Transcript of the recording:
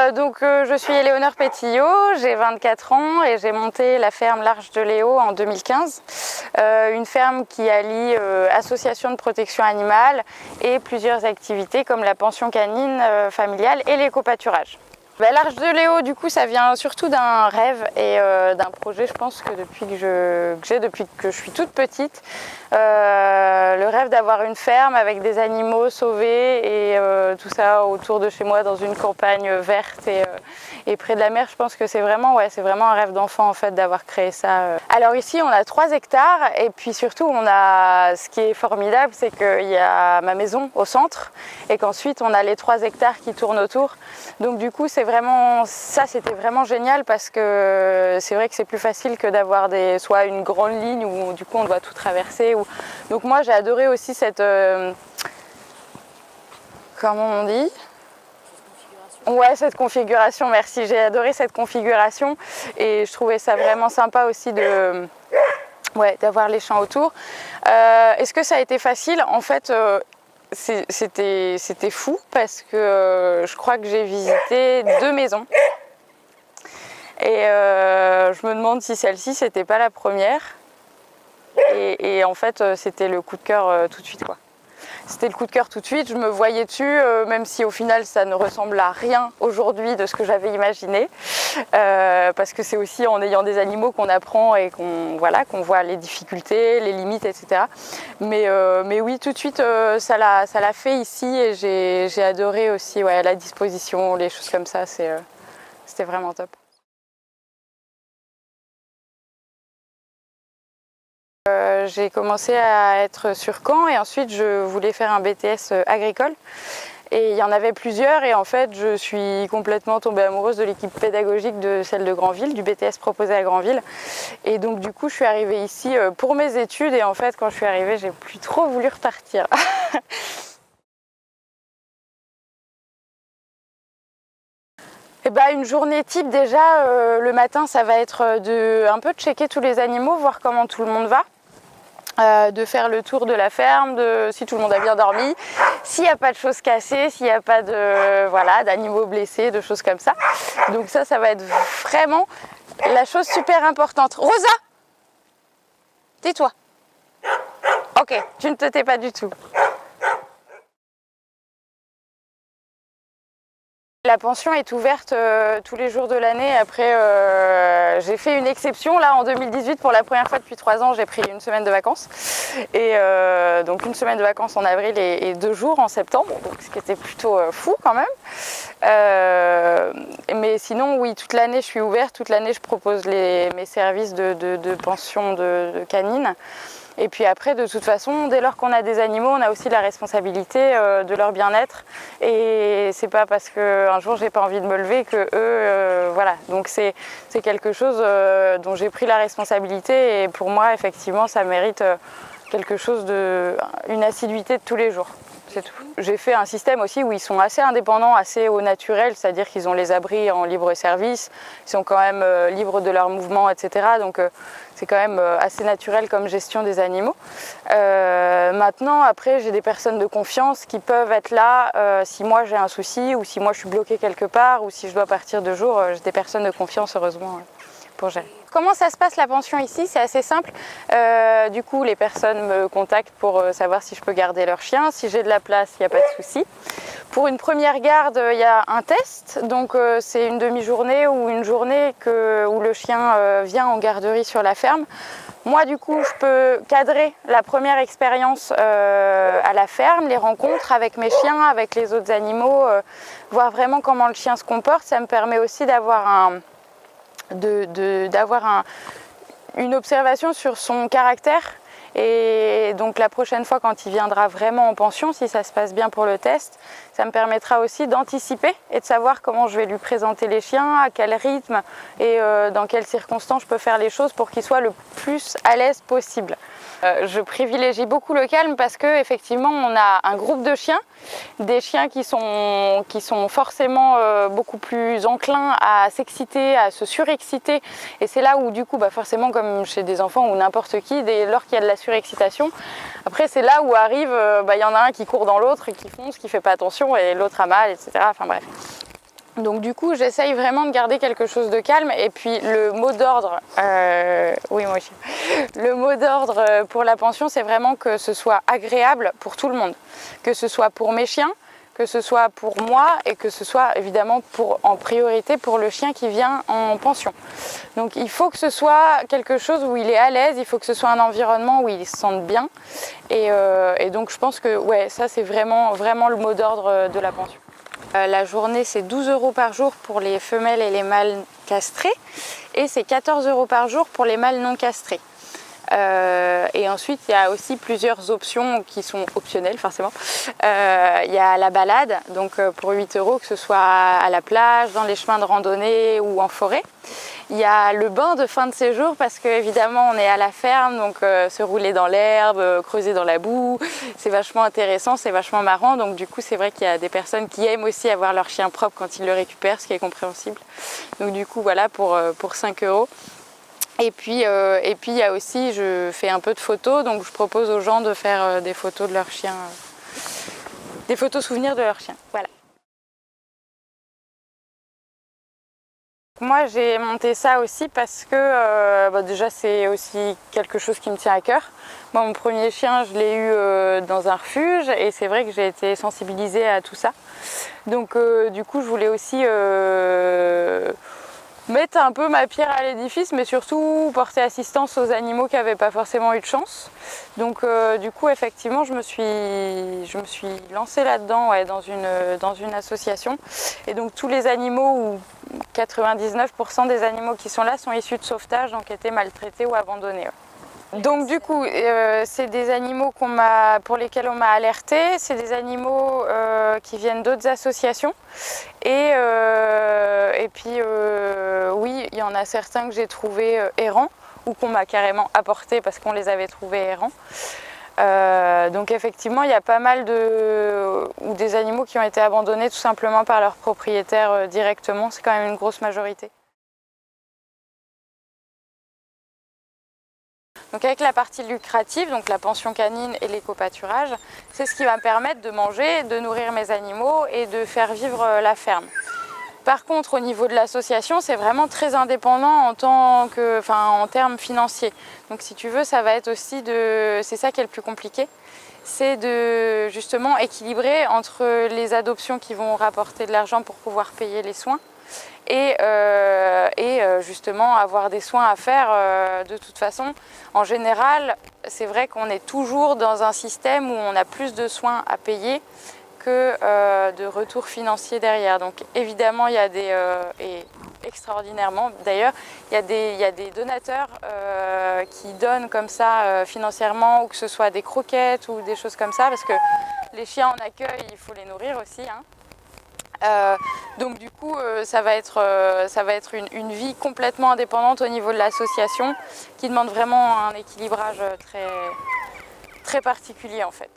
Je suis Éléonore Pétillot, j'ai 24 ans et j'ai monté la ferme L'Arche de Léo en 2015. Une ferme qui allie association de protection animale et plusieurs activités comme la pension canine familiale et l'éco-pâturage. L'Arche de Léo, du coup, ça vient surtout d'un rêve et d'un projet, je pense, que depuis que je suis toute petite. Le rêve d'avoir une ferme avec des animaux sauvés et tout ça autour de chez moi dans une campagne verte et près de la mer. Je pense que c'est vraiment un rêve d'enfant en fait d'avoir créé ça. Alors ici, on a 3 hectares et puis surtout, ce qui est formidable, c'est qu'il y a ma maison au centre et qu'ensuite, on a les 3 hectares qui tournent autour. Donc du coup, c'était vraiment génial parce que c'est vrai que c'est plus facile que d'avoir soit une grande ligne où du coup on doit tout traverser. Donc moi j'ai adoré aussi cette... comment on dit ? Ouais, cette configuration, merci. J'ai adoré cette configuration et je trouvais ça vraiment sympa aussi d'avoir les champs autour. Est-ce que ça a été facile ? En fait, c'était fou parce que je crois que j'ai visité 2 maisons et je me demande si celle-ci c'était pas la première et en fait c'était le coup de cœur tout de suite quoi. C'était le coup de cœur tout de suite, je me voyais dessus, même si au final ça ne ressemble à rien aujourd'hui de ce que j'avais imaginé, parce que c'est aussi en ayant des animaux qu'on apprend et qu'on voit les difficultés, les limites, etc. Mais oui, tout de suite ça l'a fait ici et j'ai adoré aussi la disposition, les choses comme ça, c'était vraiment top. J'ai commencé à être sur Caen et ensuite je voulais faire un BTS agricole et il y en avait plusieurs et en fait je suis complètement tombée amoureuse de l'équipe pédagogique de celle de Granville, du BTS proposé à Granville et donc du coup je suis arrivée ici pour mes études et en fait quand je suis arrivée j'ai plus trop voulu repartir. Une journée type déjà, le matin ça va être un peu de checker tous les animaux, voir comment tout le monde va. De faire le tour de la ferme, si tout le monde a bien dormi, s'il n'y a pas de choses cassées, s'il n'y a pas d'animaux blessés, de choses comme ça. Donc ça va être vraiment la chose super importante. Rosa, tais-toi. Ok, tu ne te tais pas du tout. La pension est ouverte tous les jours de l'année. Après, j'ai fait une exception. Là, en 2018, pour la première fois depuis 3 ans, j'ai pris une semaine de vacances. Et donc, une semaine de vacances en avril et 2 jours en septembre. Donc, ce qui était plutôt fou quand même. Mais sinon, oui, toute l'année, je suis ouverte. Toute l'année, je propose mes services de pension de canine. Et puis après, de toute façon, dès lors qu'on a des animaux, on a aussi la responsabilité de leur bien-être. Et c'est pas parce qu'un jour j'ai pas envie de me lever que eux, voilà. Donc c'est quelque chose dont j'ai pris la responsabilité. Et pour moi, effectivement, ça mérite quelque chose une assiduité de tous les jours. C'est tout. J'ai fait un système aussi où ils sont assez indépendants, assez au naturel, c'est-à-dire qu'ils ont les abris en libre service, ils sont quand même libres de leurs mouvements, etc. Donc c'est quand même assez naturel comme gestion des animaux. Maintenant, après, j'ai des personnes de confiance qui peuvent être là si moi j'ai un souci ou si moi je suis bloquée quelque part ou si je dois partir 2 jours, j'ai des personnes de confiance heureusement pour gérer. Comment ça se passe la pension ici? C'est assez simple. Du coup, les personnes me contactent pour savoir si je peux garder leur chien. Si j'ai de la place, il n'y a pas de souci. Pour une première garde, il y a un test. Donc, c'est une demi-journée ou une journée où le chien vient en garderie sur la ferme. Moi, du coup, je peux cadrer la première expérience à la ferme, les rencontres avec mes chiens, avec les autres animaux, voir vraiment comment le chien se comporte. Ça me permet aussi d'avoir une observation sur son caractère et donc la prochaine fois quand il viendra vraiment en pension, si ça se passe bien pour le test, ça me permettra aussi d'anticiper et de savoir comment je vais lui présenter les chiens, à quel rythme et dans quelles circonstances je peux faire les choses pour qu'il soit le plus à l'aise possible. Je privilégie beaucoup le calme parce que effectivement on a un groupe de chiens, des chiens qui sont forcément beaucoup plus enclins à s'exciter, à se surexciter et c'est là où du coup forcément comme chez des enfants ou n'importe qui, dès lors qu'il y a de la surexcitation, après c'est là où arrive, y en a un qui court dans l'autre et qui fonce, qui fait pas attention et l'autre a mal, etc. Enfin bref. Donc du coup, j'essaye vraiment de garder quelque chose de calme. Et puis le mot d'ordre, oui moi aussi, le mot d'ordre pour la pension, c'est vraiment que ce soit agréable pour tout le monde. Que ce soit pour mes chiens, que ce soit pour moi et que ce soit évidemment en priorité pour le chien qui vient en pension. Donc il faut que ce soit quelque chose où il est à l'aise, il faut que ce soit un environnement où il se sente bien. Et donc je pense que ouais, ça c'est vraiment le mot d'ordre de la pension. La journée, c'est 12 € par jour pour les femelles et les mâles castrés et c'est 14 € par jour pour les mâles non castrés. Et ensuite, il y a aussi plusieurs options qui sont optionnelles forcément. Il y a la balade, donc pour 8 €, que ce soit à la plage, dans les chemins de randonnée ou en forêt. Il y a le bain de fin de séjour parce qu'évidemment on est à la ferme, donc se rouler dans l'herbe, creuser dans la boue, c'est vachement intéressant, c'est vachement marrant. Donc du coup c'est vrai qu'il y a des personnes qui aiment aussi avoir leur chien propre quand ils le récupèrent, ce qui est compréhensible. Donc du coup voilà pour 5 €. Et puis il y a aussi, je fais un peu de photos, donc je propose aux gens de faire des photos de leur chien, des photos souvenirs de leur chien. Voilà. Moi j'ai monté ça aussi parce que déjà c'est aussi quelque chose qui me tient à cœur. Moi mon premier chien je l'ai eu dans un refuge et c'est vrai que j'ai été sensibilisée à tout ça. Donc du coup je voulais aussi mettre un peu ma pierre à l'édifice, mais surtout porter assistance aux animaux qui n'avaient pas forcément eu de chance. Donc du coup effectivement je me suis lancée là-dedans, ouais, dans une association. Et donc tous les animaux, ou 99% des animaux qui sont là sont issus de sauvetage, donc étaient maltraités ou abandonnés. Ouais. Donc du coup, c'est des animaux pour lesquels on m'a alerté, c'est des animaux qui viennent d'autres associations. Et puis oui, il y en a certains que j'ai trouvés errants ou qu'on m'a carrément apportés parce qu'on les avait trouvés errants. Donc effectivement, il y a pas mal ou des animaux qui ont été abandonnés tout simplement par leurs propriétaires directement, c'est quand même une grosse majorité. Donc avec la partie lucrative, donc la pension canine et l'éco-pâturage, c'est ce qui va me permettre de manger, de nourrir mes animaux et de faire vivre la ferme. Par contre, au niveau de l'association, c'est vraiment très indépendant en termes financiers. Donc si tu veux, ça va être aussi c'est ça qui est le plus compliqué, c'est de justement équilibrer entre les adoptions qui vont rapporter de l'argent pour pouvoir payer les soins et justement avoir des soins à faire de toute façon. En général, c'est vrai qu'on est toujours dans un système où on a plus de soins à payer que de retours financiers derrière. Donc évidemment, il y a et extraordinairement d'ailleurs, il y a des donateurs qui donnent comme ça financièrement, ou que ce soit des croquettes ou des choses comme ça, parce que les chiens en accueil, il faut les nourrir aussi, hein. Donc du coup ça va être une vie complètement indépendante au niveau de l'association qui demande vraiment un équilibrage très particulier en fait.